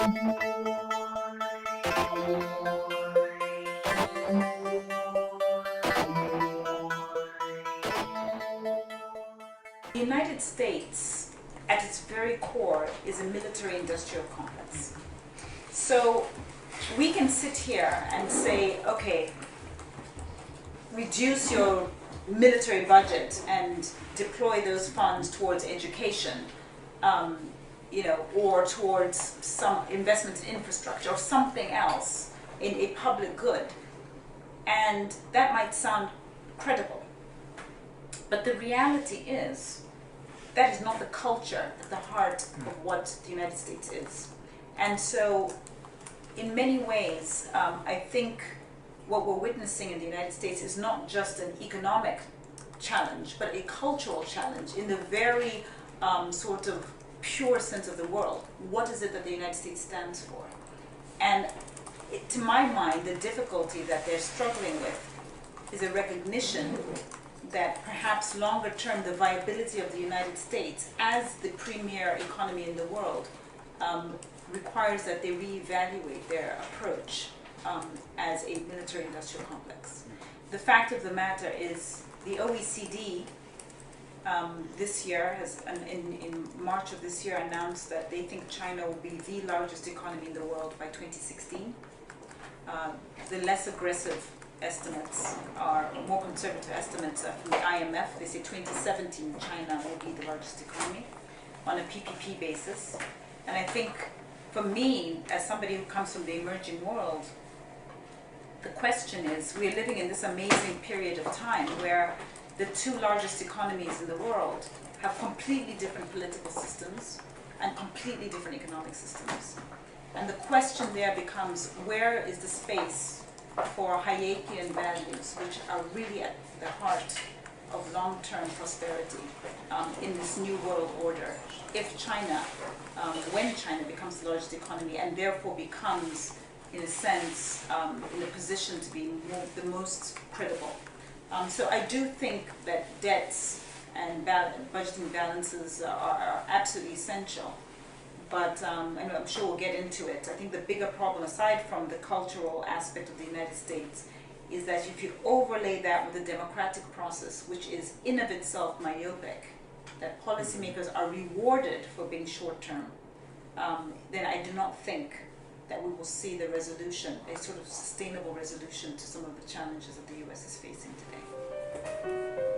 The United States, at its very core, is a military-industrial complex. So we can sit here and say, okay, reduce your military budget and deploy those funds towards education, or towards some investment in infrastructure or something else in a public good. And that might sound credible. But the reality is, that is not the culture at the heart of what the United States is. And so, in many ways, I think what we're witnessing in the United States is not just an economic challenge, but a cultural challenge in the very sort of pure sense of the world. What is it that the United States stands for? And to my mind, the difficulty that they're struggling with is a recognition that perhaps longer term the viability of the United States as the premier economy in the world requires that they reevaluate their approach as a military-industrial complex. The fact of the matter is the OECD this year has, in March of this year, announced that they think China will be the largest economy in the world by 2016. The less aggressive estimates are, more conservative estimates are from the IMF. They say 2017 China will be the largest economy on a PPP basis. And I think for me, as somebody who comes from the emerging world, the question is, we're living in this amazing period of time where the two largest economies in the world have completely different political systems and completely different economic systems. And the question there becomes, where is the space for Hayekian values, which are really at the heart of long-term prosperity in this new world order? If China, when China becomes the largest economy and therefore becomes, in a sense, in a position to be the most credible. So I do think that debts and budgeting balances are absolutely essential. But and I'm sure we'll get into it. I think the bigger problem, aside from the cultural aspect of the United States, is that if you overlay that with the democratic process, which is in of itself myopic, that policymakers are rewarded for being short-term, then I do not think that we will see the resolution, a sort of sustainable resolution to some of the challenges that the U.S. is facing today.